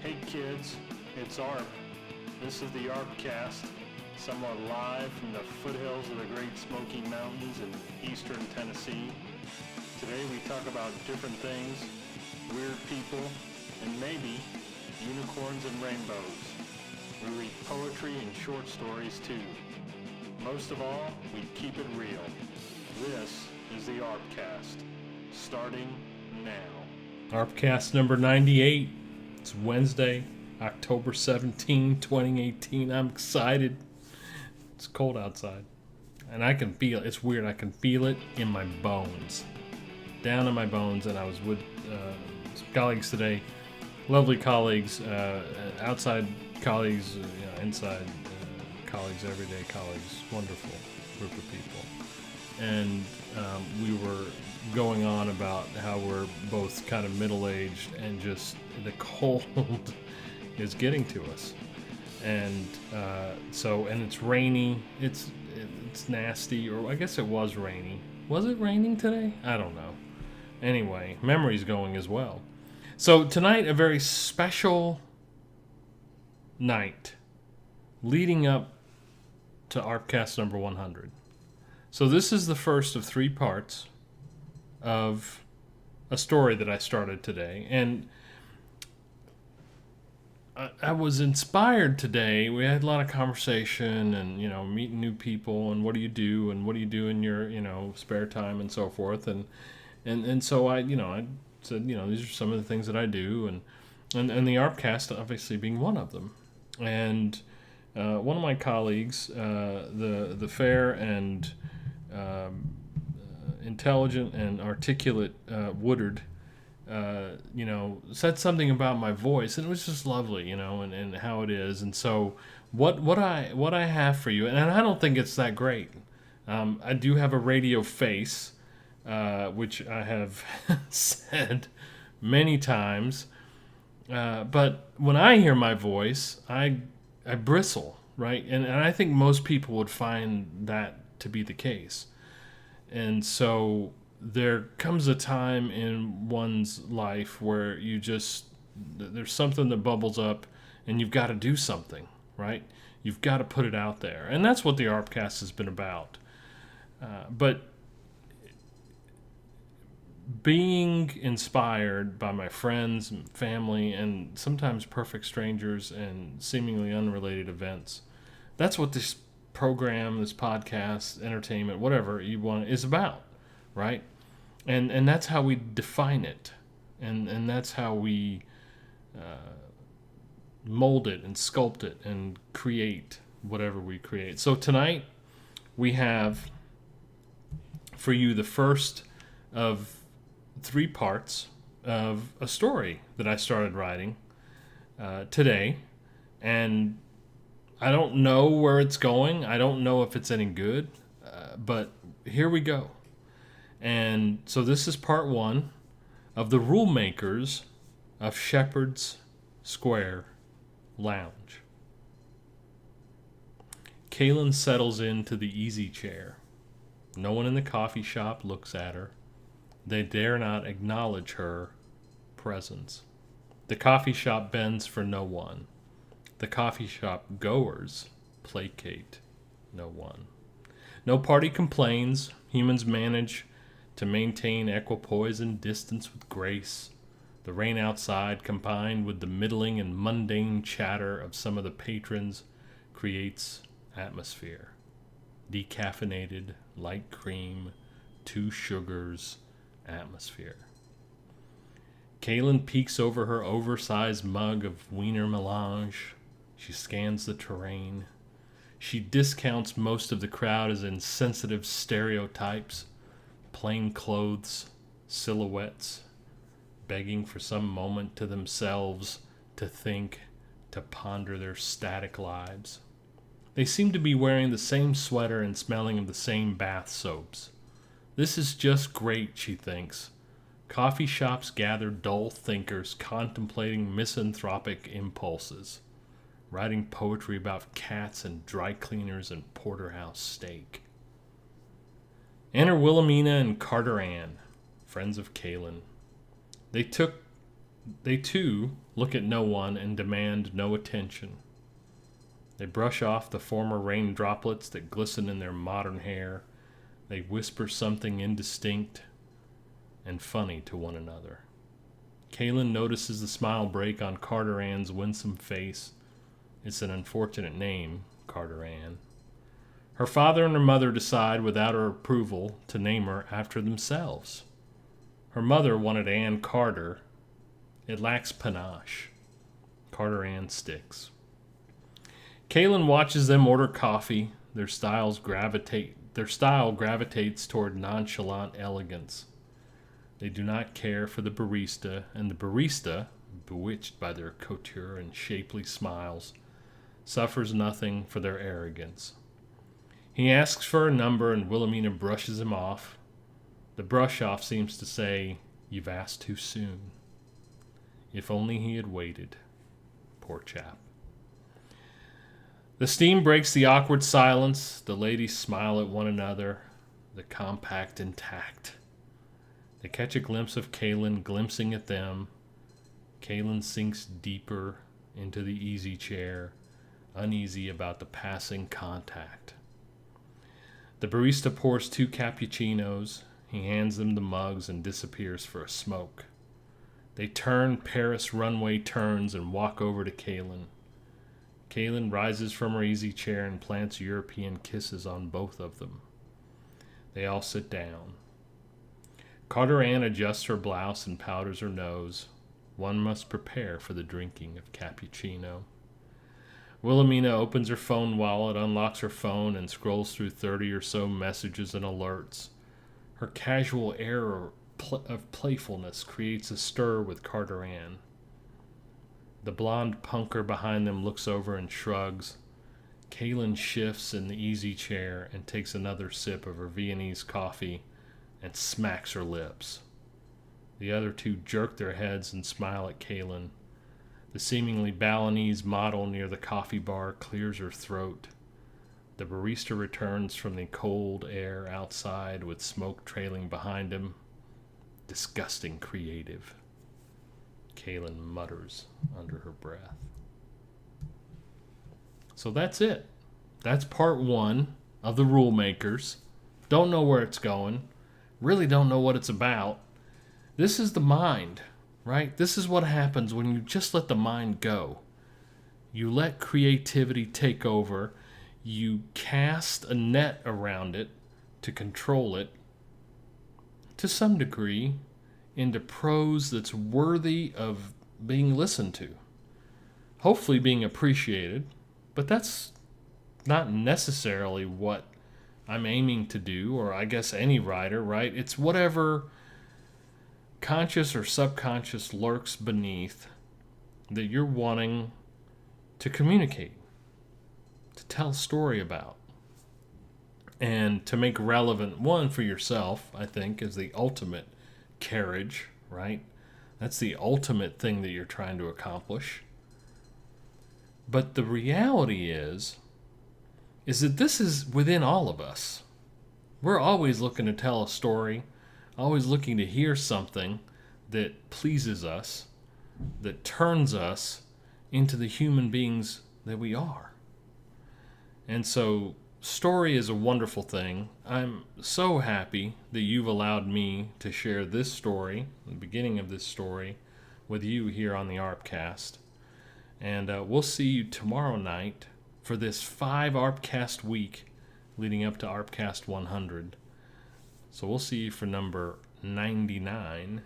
Hey kids, it's Arp. This is the ArpCast, somewhat live from the foothills of the Great Smoky Mountains in eastern Tennessee. Today we talk about different things, weird people, and maybe unicorns and rainbows. We read poetry and short stories too. Most of all, we keep it real. This is the ArpCast, starting now. ArpCast number 98. It's Wednesday, October 17, 2018. I'm excited. It's cold outside. And I can feel it. It's weird. I can feel it in my bones. Down in my bones. And I was with some colleagues today. Lovely colleagues. Outside colleagues. Inside colleagues. Everyday colleagues. Wonderful group of people. And we were going on about how we're both kind of middle-aged and just the cold is getting to us. And and it's rainy. It's nasty, or I guess it was rainy. Was it raining today? I don't know. Anyway, memory's going as well. So tonight, a very special night leading up to ArpCast number 100. So this is the first of 3 parts of a story that I started today. And I was inspired today. We had a lot of conversation and, meeting new people and what do you do in your, spare time and so forth. And so I said, these are some of the things that I do. And the ArpCast obviously being one of them. And one of my colleagues, the fair and intelligent and articulate Woodard, said something about my voice, and it was just lovely, and how it is. And so what I have for you, and I don't think it's that great. I do have a radio face, which I have said many times, but when I hear my voice, I bristle, right? And I think most people would find that to be the case. And so there comes a time in one's life where there's something that bubbles up and you've got to do something, right? You've got to put it out there. And that's what the ArpCast has been about. But being inspired by my friends and family and sometimes perfect strangers and seemingly unrelated events, that's what this program, this podcast, entertainment, whatever you want, is about, right? And that's how we define it, and that's how we mold it and sculpt it and create whatever we create. So tonight we have for you the first of 3 parts of a story that I started writing today, and I don't know where it's going. I don't know if it's any good, but here we go. And so this is part 1 of the rule makers of Shepherd's Square Lounge. Calen settles into the easy chair. No one in the coffee shop looks at her. They dare not acknowledge her presence. The coffee shop bends for no one. The coffee shop goers placate no one. No party complains. Humans manage to maintain equipoise and distance with grace. The rain outside, combined with the middling and mundane chatter of some of the patrons, creates atmosphere. Decaffeinated, light cream, 2 sugars, atmosphere. Calen peeks over her oversized mug of Wiener melange. She scans the terrain. She discounts most of the crowd as insensitive stereotypes, plain clothes, silhouettes, begging for some moment to themselves to think, to ponder their static lives. They seem to be wearing the same sweater and smelling of the same bath soaps. This is just great, she thinks. Coffee shops gather dull thinkers contemplating misanthropic impulses, writing poetry about cats and dry cleaners and porterhouse steak. Enter Wilhemina and Carter Ann, friends of Calen. They took They too look at no one and demand no attention. They brush off the former rain droplets that glisten in their modern hair. They whisper something indistinct and funny to one another. Calen notices the smile break on Carter Ann's winsome face. It's an unfortunate name, Carter Ann. Her father and her mother decide, without her approval, to name her after themselves. Her mother wanted Ann Carter. It lacks panache. Carter Ann sticks. Calen watches them order coffee. Their style gravitates toward nonchalant elegance. They do not care for the barista, and the barista, bewitched by their couture and shapely smiles, suffers nothing for their arrogance. He asks for a number, and Wilhemina brushes him off. The brush-off seems to say, "You've asked too soon." If only he had waited. Poor chap. The steam breaks the awkward silence. The ladies smile at one another, the compact intact. They catch a glimpse of Calen glimpsing at them. Calen sinks deeper into the easy chair, uneasy about the passing contact. The barista pours 2 cappuccinos. He hands them the mugs and disappears for a smoke. They turn Paris runway turns and walk over to Calen. Calen rises from her easy chair and plants European kisses on both of them. They all sit down. Carter Ann adjusts her blouse and powders her nose. One must prepare for the drinking of cappuccino. Wilhemina opens her phone wallet, unlocks her phone, and scrolls through 30 or so messages and alerts. Her casual air of playfulness creates a stir with Carter Ann. The blonde punker behind them looks over and shrugs. Calen shifts in the easy chair and takes another sip of her Viennese coffee and smacks her lips. The other two jerk their heads and smile at Calen. The seemingly Balinese model near the coffee bar clears her throat. The barista returns from the cold air outside with smoke trailing behind him. Disgusting creative, Calen mutters under her breath. So that's it. That's part 1 of The Rule Makers. Don't know where it's going. Really don't know what it's about. This is the mind, right? This is what happens when you just let the mind go. You let creativity take over. You cast a net around it to control it, to some degree, into prose that's worthy of being listened to. Hopefully being appreciated, but that's not necessarily what I'm aiming to do, or I guess any writer, right? It's whatever conscious or subconscious lurks beneath that you're wanting to communicate, to tell a story about, and to make relevant. One, for yourself, I think, is the ultimate carriage, right? That's the ultimate thing that you're trying to accomplish. But the reality is that this is within all of us. We're always looking to tell a story, always looking to hear something that pleases us, that turns us into the human beings that we are. And so story is a wonderful thing. I'm so happy that you've allowed me to share this story, the beginning of this story, with you here on the ArpCast. And we'll see you tomorrow night for this 5 ArpCast week leading up to ArpCast 100. So we'll see you for number 99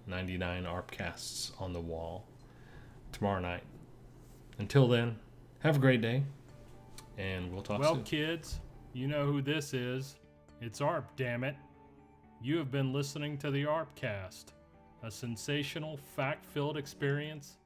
ArpCasts on the wall tomorrow night. Until then, have a great day, and we'll talk soon. Well, kids, you know who this is. It's Arp, damn it. You have been listening to the ArpCast, a sensational, fact-filled experience